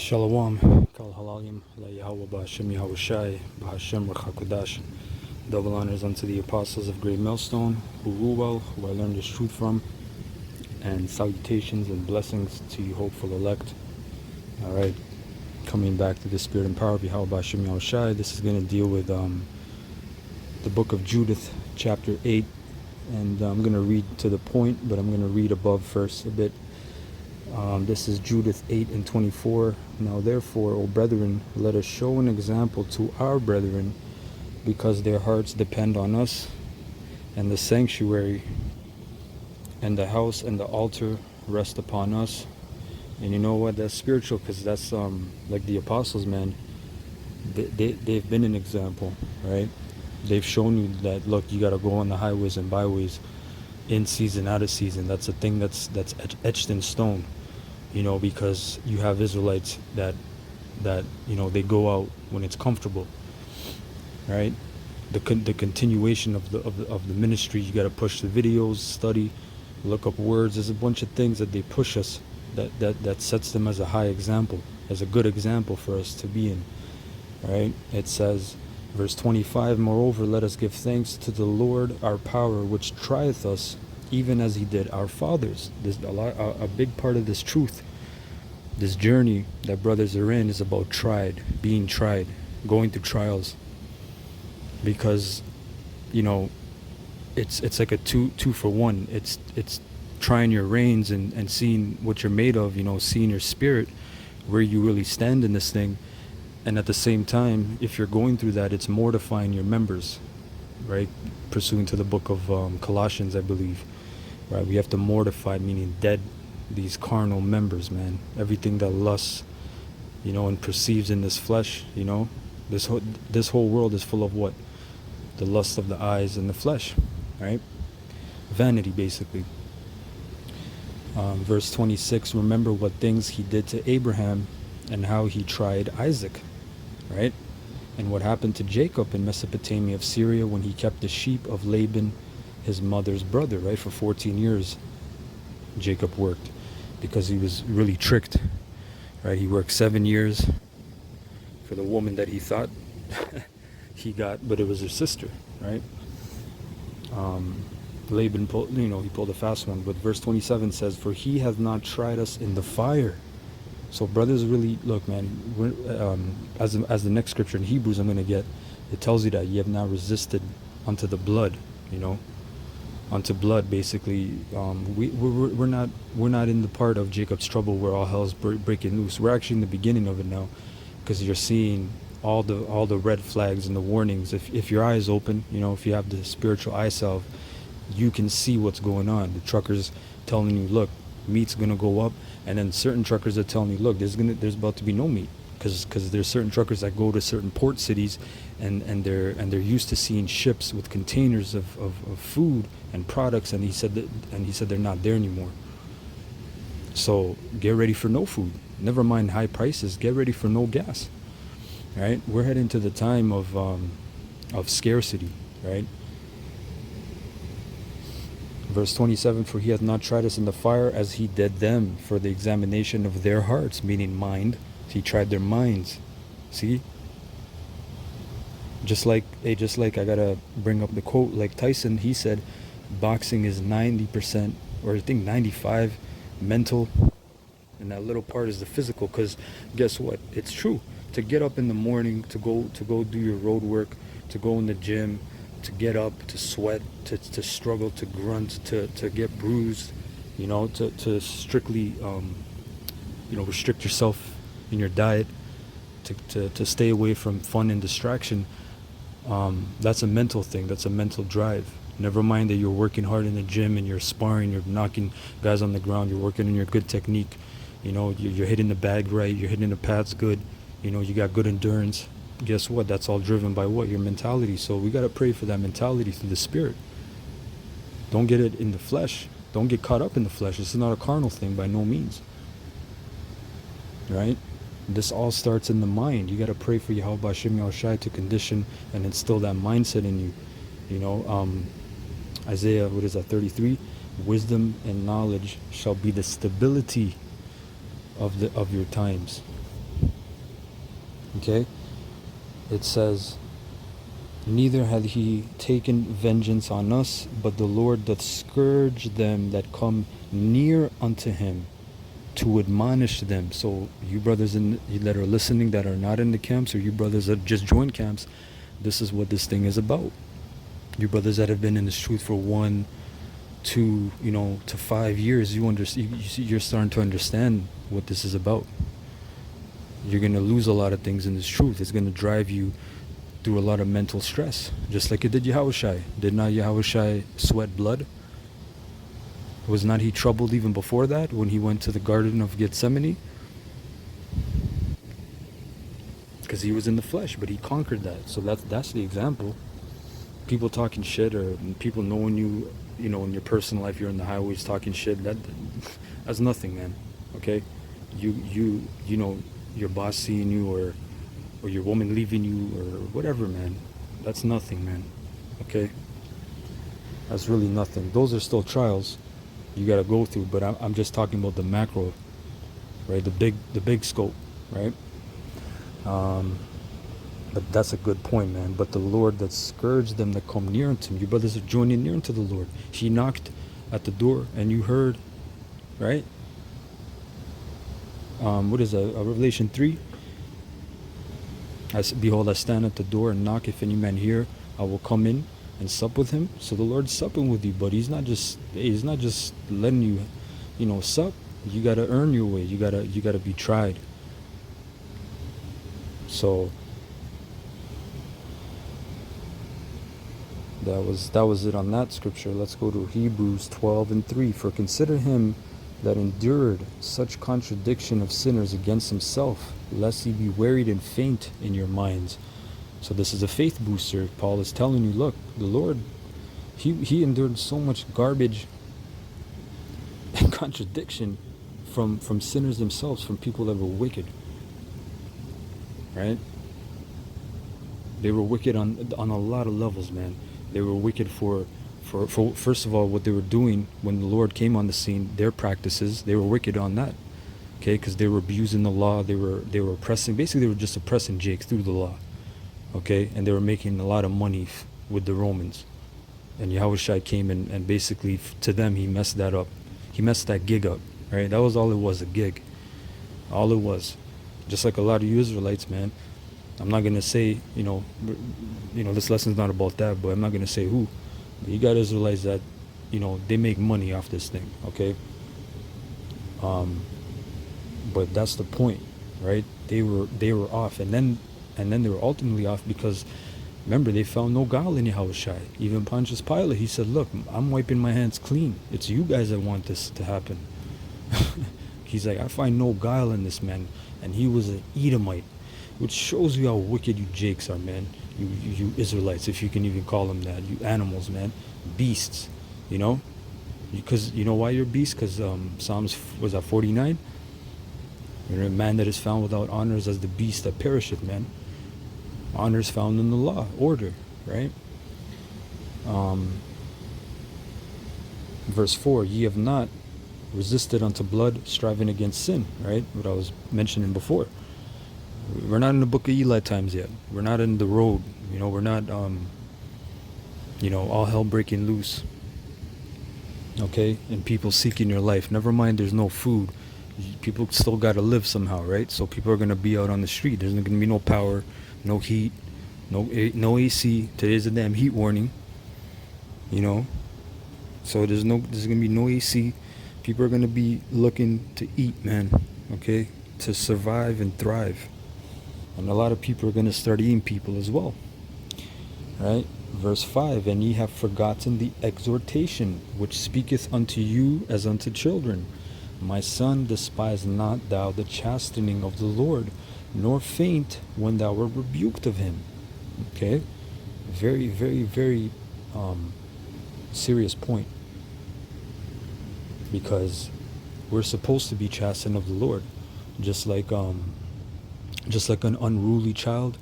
Shalom, Kal Halalim, La Yahweh Ba'Hashem Yahushai, Ba'Hashem Rachakodash. Double honors unto the apostles of Great Millstone, who rule well, who I learned this truth from, and salutations and blessings to you hopeful elect. Alright, coming back to the spirit and power of Yahweh Ba'Hashem Yahushai, this is going to deal with the book of Judith, chapter 8, and I'm going to read to the point, but I'm going to read above first a bit. This is Judith 8 and 24. Now therefore, O brethren, let us show an example to our brethren, because their hearts depend on us, and the sanctuary and the house and the altar rest upon us. And you know what? That's spiritual, because that's like the apostles, man. They've been an example, right? They've shown you that, look, you got to go on the highways and byways in season, out of season. That's a thing that's etched in stone. You know, because you have Israelites that you know, they go out when it's comfortable, right? The continuation of the ministry, you got to push the videos, study, look up words. There's a bunch of things that they push us that sets them as a high example, as a good example for us to be in, right? It says, verse 25, moreover, let us give thanks to the Lord our power, which trieth us, even as he did our fathers. There's a big part of this truth, this journey that brothers are in, is about being tried, going through trials, because, you know, it's like a two for one. It's trying your reins and seeing what you're made of, you know, seeing your spirit, where you really stand in this thing. And at the same time, if you're going through that, it's mortifying your members, right? Pursuing to the book of Colossians, I believe. Right, we have to mortify, meaning dead, these carnal members, man. Everything that lusts, you know, and perceives in this flesh, you know. This whole world is full of what? The lust of the eyes and the flesh, right? Vanity, basically. Verse 26, remember what things he did to Abraham and how he tried Isaac, right? And what happened to Jacob in Mesopotamia of Syria when he kept the sheep of Laban, his mother's brother, right? For 14 years Jacob worked, because he was really tricked, right? He worked 7 years for the woman that he thought he got, but it was her sister, right? Laban pulled, you know, he pulled a fast one. But verse 27 says, for he hath not tried us in the fire. So brothers, really, look, man, as the next scripture in Hebrews I'm going to get, it tells you that ye have not resisted unto the blood, you know, unto blood, basically. We're not in the part of Jacob's trouble where all hell's breaking loose. We're actually in the beginning of it now, because you're seeing all the red flags and the warnings. If your eyes open, you know, if you have the spiritual eye salve, you can see what's going on. The truckers telling you, look, meat's gonna go up, and then certain truckers are telling you, look, there's about to be no meat, because there's certain truckers that go to certain port cities, and they're used to seeing ships with containers of food and products, and he said they're not there anymore. So get ready for no food. Never mind high prices. Get ready for no gas. Right? We're heading to the time of scarcity. Right? Verse 27, for he hath not tried us in the fire as he did them, for the examination of their hearts, meaning mind. He tried their minds. See? Just like I gotta bring up the quote, like Tyson, he said, boxing is 90%, or I think 95 mental, and that little part is the physical. Because guess what? It's true. To get up in the morning, to go do your road work, to go in the gym, to get up, to sweat, to struggle, to grunt, to get bruised, you know, to strictly, you know, restrict yourself in your diet, to stay away from fun and distraction. That's a mental thing. That's a mental drive. Never mind that you're working hard in the gym and you're sparring, you're knocking guys on the ground, you're working on your good technique, you know, you're hitting the bag right, you're hitting the pads good, you know, you got good endurance. Guess what? That's all driven by what? Your mentality. So we got to pray for that mentality through the spirit. Don't get it in the flesh. Don't get caught up in the flesh. This is not a carnal thing by no means. Right? This all starts in the mind. You got to pray for Yahweh Ba'Hashem Yahushai to condition and instill that mindset in you. You know, Isaiah, 33? Wisdom and knowledge shall be the stability of your times. Okay? It says, neither hath he taken vengeance on us, but the Lord doth scourge them that come near unto him, to admonish them. So you brothers that are listening that are not in the camps, or you brothers that just joined camps, this is what this thing is about. You brothers that have been in this truth for 1, 2, to 5 years, you're starting to understand what this is about. You're going to lose a lot of things in this truth. It's going to drive you through a lot of mental stress, just like it did Yahushai. Did not Yahushai sweat blood? Was not he troubled even before that when he went to the Garden of Gethsemane? Because he was in the flesh, but he conquered that. So that's the example. People talking shit, or people knowing you, in your personal life, you're in the highways talking shit. That's nothing, man. Okay, your boss seeing you, or your woman leaving you, or whatever, man. That's nothing, man. Okay, that's really nothing. Those are still trials you got to go through, but I'm just talking about the macro, right? The big scope, right? But that's a good point, man. But the Lord that scourged them that come near unto him. Your brothers are joining near unto the Lord. He knocked at the door and you heard, right? What is that? Revelation 3? Behold, I stand at the door and knock. If any man hear, I will come in and sup with him. So the Lord's supping with you, but he's not just letting you, sup. You gotta earn your way. You gotta be tried. So that was it on that scripture. Let's go to Hebrews 12:3. For consider him that endured such contradiction of sinners against himself, lest ye be wearied and faint in your minds. So this is a faith booster. Paul is telling you, look, the Lord, he endured so much garbage and contradiction from sinners themselves, from people that were wicked. Right? They were wicked on a lot of levels, man. They were wicked for first of all, what they were doing when the Lord came on the scene, their practices, they were wicked on that. Okay, because they were abusing the law, they were oppressing, basically they were just oppressing Jake through the law. Okay, and they were making a lot of money with the Romans. And Yahushua came and basically to them he messed that up. He messed that gig up, right? That was all it was, a gig. All it was. Just like a lot of you Israelites, man. I'm not going to say, this lesson's not about that, but I'm not going to say who. But you got Israelites that, they make money off this thing, okay? But that's the point, right? They were off, and then they were ultimately off because, remember, they found no guile in Yahushua. Even Pontius Pilate, he said, look, I'm wiping my hands clean. It's you guys that want this to happen. He's like, I find no guile in this man. And he was an Edomite, which shows you how wicked you Jakes are, man. You Israelites, if you can even call them that. You animals, man. Beasts, Because you know why you're beasts? Because Psalms, was that 49? A man that is found without honors as the beast that perisheth, man. Honor is found in the law, order, right? Verse 4, ye have not resisted unto blood, striving against sin, right? What I was mentioning before. We're not in the book of Eli times yet. We're not in the road. We're not, all hell breaking loose. Okay? And people seeking your life. Never mind there's no food. People still got to live somehow, right? So people are going to be out on the street. There's going to be no power, no heat, no AC. Today's a damn heat warning. So there's going to be no AC. People are going to be looking to eat, man. Okay? To survive and thrive. And a lot of people are going to start eating people as well. Right? Verse 5, and ye have forgotten the exhortation which speaketh unto you as unto children. My son, despise not thou the chastening of the Lord, nor faint when thou art rebuked of him. Okay? Very, very, very serious point. Because we're supposed to be chastened of the Lord. Just like an unruly child,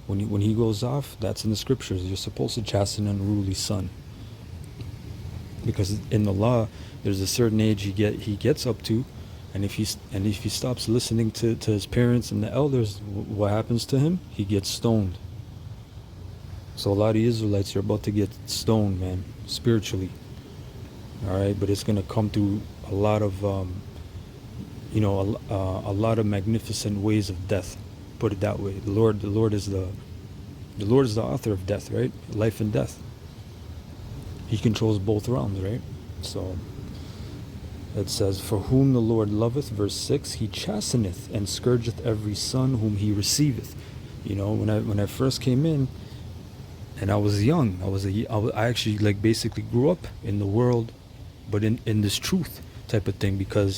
when he goes off, that's in the scriptures. You're supposed to chasten an unruly son, because in the law, there's a certain age he gets up to, And if he stops listening to his parents and the elders, what happens to him? He gets stoned. So a lot of Israelites are about to get stoned, man, spiritually. All right, but it's gonna come through a lot of, a lot of magnificent ways of death. Put it that way. The Lord is the author of death, right? Life and death. He controls both realms, right? So it says, "For whom the Lord loveth," verse 6, "he chasteneth and scourgeth every son whom he receiveth." When I first came in, and I was young, I actually like basically grew up in the world, but in this truth type of thing, because